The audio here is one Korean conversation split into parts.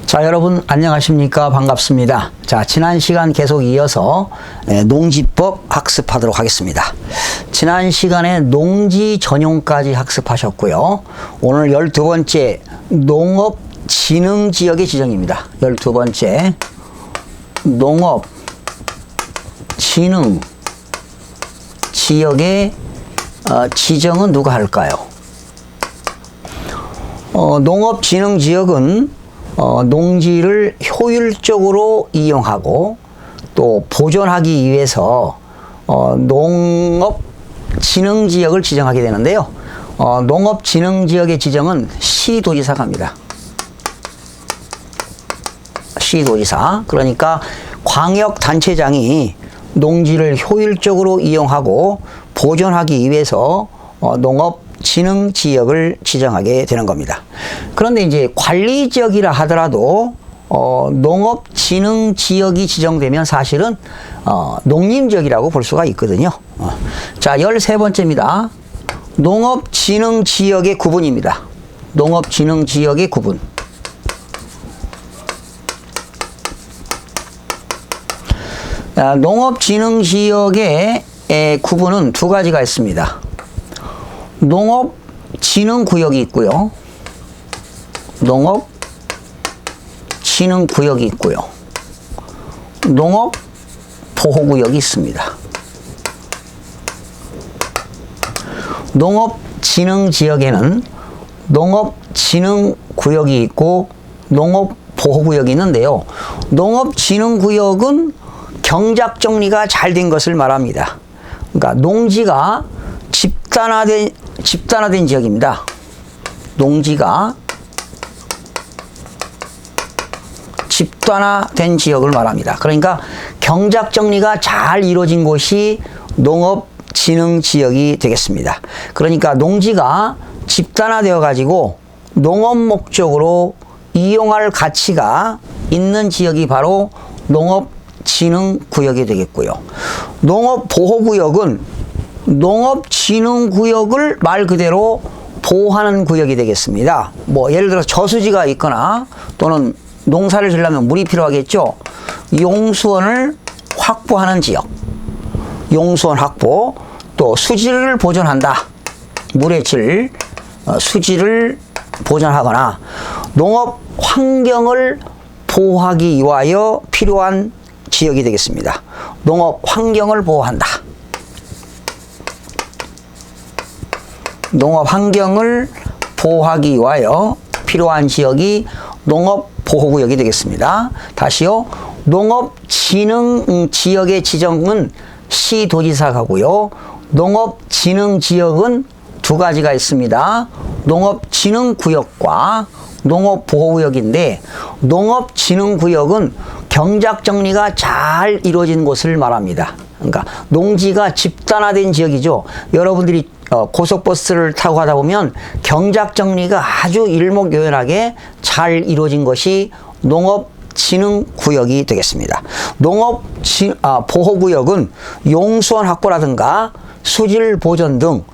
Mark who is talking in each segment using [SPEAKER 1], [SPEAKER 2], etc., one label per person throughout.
[SPEAKER 1] 자, 여러분 안녕하십니까? 반갑습니다. 자, 지난 시간 계속 이어서 농지법 학습하도록 하겠습니다. 지난 시간에 농지 전용까지 학습하셨고요. 오늘 12번째 농업 진흥 지역의 지정입니다. 12번째 농업 진흥 지역의 지정은 누가 할까요? 농업 진흥 지역은 농지를 효율적으로 이용하고 또 보존하기 위해서 농업 진흥 지역을 지정하게 되는데요. 농업 진흥 지역의 지정은 시도지사가 합니다. 시도지사. 그러니까 광역단체장이 농지를 효율적으로 이용하고 보존하기 위해서 농업 진흥 지역을 지정하게 되는 겁니다. 그런데 이제 관리 지역이라 하더라도 농업 진흥 지역이 지정되면 사실은 농림 지역이라고 볼 수가 있거든요. 자, 13번째입니다. 농업 진흥 지역의 구분입니다. 농업 진흥 지역의 구분. 농업 진흥 지역의 구분은 두 가지가 있습니다. 농업 진흥 구역이 있고요. 농업 진흥 구역이 있고요. 농업 보호 구역이 있습니다. 농업 진흥 지역에는 농업 진흥 구역이 있고 농업 보호 구역이 있는데요. 농업 진흥 구역은 경작 정리가 잘 된 것을 말합니다. 그러니까 농지가 집단화된 지역입니다. 농지가 집단화된 지역을 말합니다. 그러니까 경작 정리가 잘 이루어진 곳이 농업 진흥 지역이 되겠습니다. 그러니까 농지가 집단화되어 가지고 농업 목적으로 이용할 가치가 있는 지역이 바로 농업 진흥 구역이 되겠고요. 농업 보호 구역은 농업 진흥 구역을 말 그대로 보호하는 구역이 되겠습니다. 뭐 예를 들어 저수지가 있거나 또는 농사를 지으려면 물이 필요하겠죠. 용수원을 확보하는 지역. 용수원 확보. 또 수질을 보존한다. 물의 질, 수질을 보존하거나 농업 환경을 보호하기 위하여 필요한 지역이 되겠습니다. 농업 환경을 보호한다. 농업 환경을 보호하기 위하여 필요한 지역이 농업 보호구역이 되겠습니다. 다시요. 농업 진흥 지역의 지정은 시도지사가 하고요. 농업 진흥 지역은 두 가지가 있습니다. 농업 진흥 구역과 농업 보호구역인데 농업 진흥 구역은 경작 정리가 잘 이루어진 곳을 말합니다. 그러니까 농지가 집단화된 지역이죠. 여러분들이 고속버스를 타고 가다 보면 경작 정리가 아주 일목요연하게 잘 이루어진 것이 농업 진흥 구역이 되겠습니다. 농업 보호 구역은 용수원 확보라든가 수질 보존 등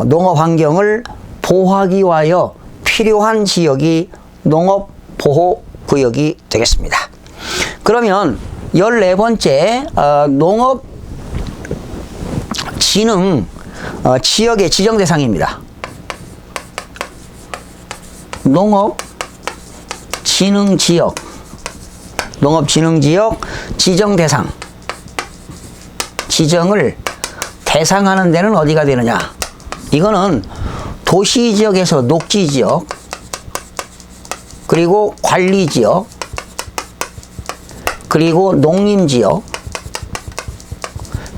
[SPEAKER 1] 농업 환경을 보호하기 위하여 필요한 지역이 농업 보호 구역이 되겠습니다. 그러면 14번째 농업 진흥 지역의 지정 대상입니다. 농업 진흥 지역, 농업 진흥 지역 지정 대상. 지정을 대상하는 데는 어디가 되느냐? 이거는 도시 지역에서 녹지 지역, 그리고 관리 지역, 그리고 농림 지역,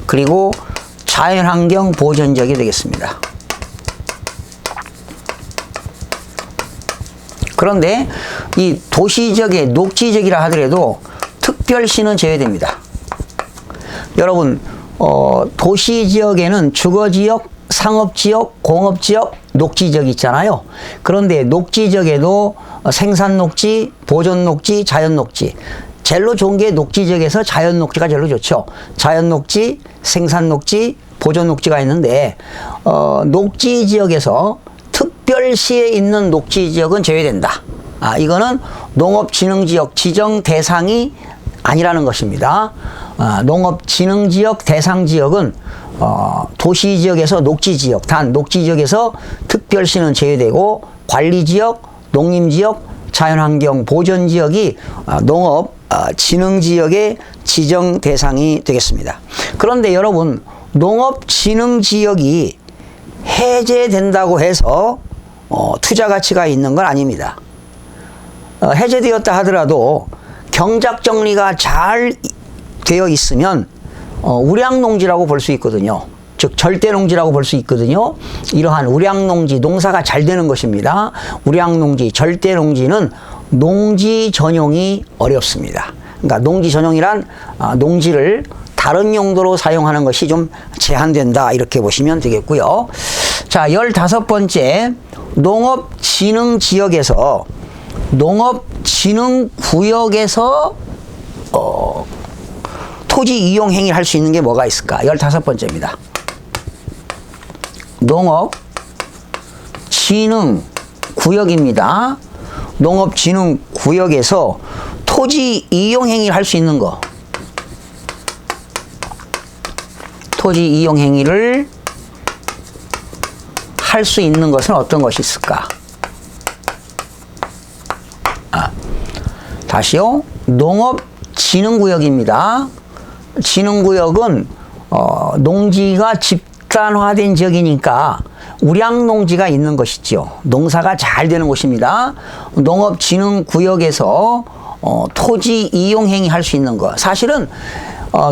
[SPEAKER 1] 그리고 자연환경 보존 지역이 되겠습니다. 그런데 이 도시 지역의 녹지 지역이라 하더라도 특별시는 제외됩니다. 여러분, 도시 지역에는 주거 지역, 상업 지역, 공업 지역, 녹지 지역이 있잖아요. 그런데 녹지 지역에도 생산 녹지, 보존 녹지, 자연 녹지. 제일로 좋은 게 녹지 지역에서 자연 녹지가 제일로 좋죠. 자연 녹지, 생산 녹지, 보존 녹지가 있는데 녹지 지역에서 특별시에 있는 녹지 지역은 제외된다. 이거는 농업진흥지역 지정 대상이 아니라는 것입니다. 농업진흥지역 대상지역은 도시지역에서 녹지지역, 단 녹지지역에서 특별시는 제외되고 관리지역, 농림지역, 자연환경 보전지역이 농업진흥지역의 지정 대상이 되겠습니다. 그런데 여러분, 농업진흥지역이 해제된다고 해서 투자 가치가 있는 건 아닙니다. 해제되었다 하더라도 경작 정리가 잘 되어 있으면 우량농지라고 볼 수 있거든요. 즉 절대농지라고 볼 수 있거든요. 이러한 우량농지, 농사가 잘 되는 것입니다. 우량농지, 절대농지는 농지 전용이 어렵습니다. 그러니까 농지 전용이란 농지를 다른 용도로 사용하는 것이 좀 제한된다, 이렇게 보시면 되겠고요. 자, 15번째, 농업진흥지역에서 농업진흥구역에서 토지 이용 행위를 할 수 있는 게 뭐가 있을까? 15번째입니다. 농업진흥구역입니다. 농업진흥구역에서 토지 이용 행위를 할 수 있는 거. 토지 이용 행위를 할 수 있는 것은 어떤 것이 있을까? 다시요. 농업진흥구역입니다. 진흥구역은 농지가 집단화된 지역이니까 우량농지가 있는 것이죠. 농사가 잘 되는 곳입니다. 농업진흥구역에서 토지 이용 행위 할 수 있는 것. 사실은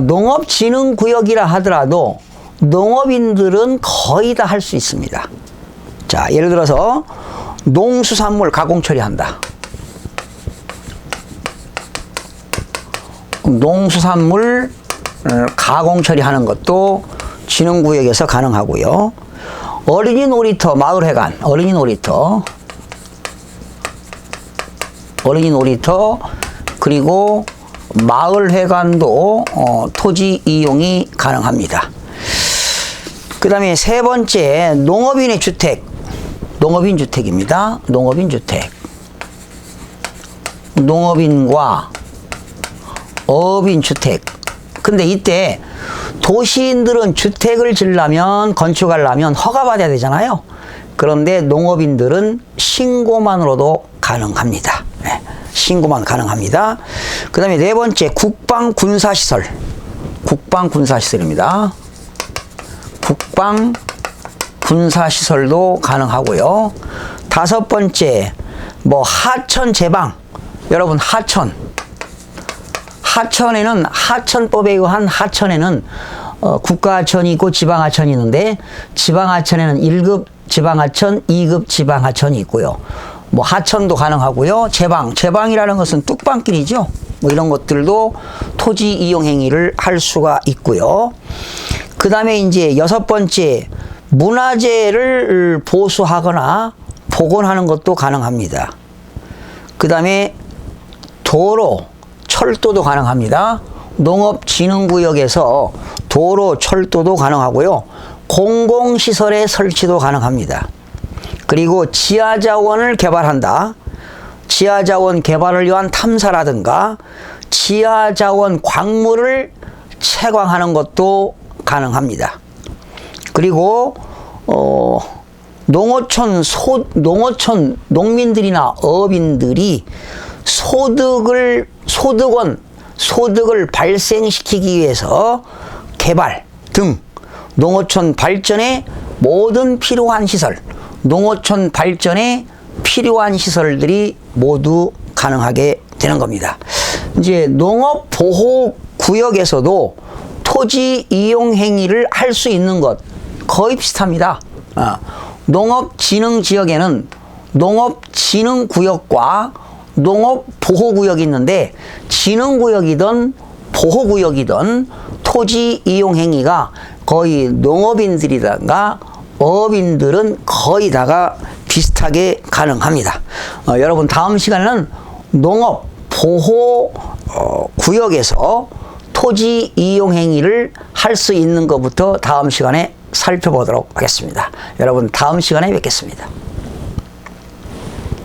[SPEAKER 1] 농업진흥구역이라 하더라도 농업인들은 거의 다 할 수 있습니다. 자, 예를 들어서 농수산물 가공 처리한다. 농수산물 가공 처리하는 것도 진흥구역에서 가능하고요. 어린이 놀이터, 마을회관, 어린이 놀이터, 그리고 마을회관도 토지 이용이 가능합니다. 그 다음에 세 번째, 농업인의 주택, 농업인 주택입니다. 농업인 주택. 농업인과 어업인 주택. 근데 이때 도시인들은 주택을 지으려면, 건축하려면 허가받아야 되잖아요. 그런데 농업인들은 신고만으로도 가능합니다. 네, 신고만 가능합니다. 그 다음에 네 번째, 국방군사시설. 국방군사시설입니다. 국방군사시설도 가능하고요. 다섯 번째, 하천 제방. 여러분, 하천에는 하천법에 의한 하천에는 국가하천이 있고 지방하천이 있는데, 지방하천에는 1급 지방하천, 2급 지방하천이 있고요. 하천도 가능하고요. 제방이라는 것은 뚝방길이죠. 이런 것들도 토지 이용 행위를 할 수가 있고요. 그 다음에 이제 여섯 번째, 문화재를 보수하거나 복원하는 것도 가능합니다. 그 다음에 도로, 철도도 가능합니다. 농업진흥구역에서 도로, 철도도 가능하고요. 공공시설의 설치도 가능합니다. 그리고 지하자원을 개발한다. 지하자원 개발을 위한 탐사라든가 지하자원 광물을 채광하는 것도 가능합니다. 그리고 농어촌 농민들이나 어업인들이 소득을 발생시키기 위해서 개발 등 농어촌 발전에 모든 필요한 시설, 농어촌 발전에 필요한 시설들이 모두 가능하게 되는 겁니다. 이제 농업보호구역에서도 토지 이용 행위를 할 수 있는 것 거의 비슷합니다. 농업진흥지역에는 농업진흥구역과 농업보호구역이 있는데, 진흥구역이든 보호구역이든 토지 이용 행위가 거의 농업인들이든가 어업인들은 거의 다가 비슷하게 가능합니다. 여러분, 다음 시간에는 농업보호구역에서 토지 이용 행위를 할 수 있는 것부터 다음 시간에 살펴보도록 하겠습니다. 여러분, 다음 시간에 뵙겠습니다.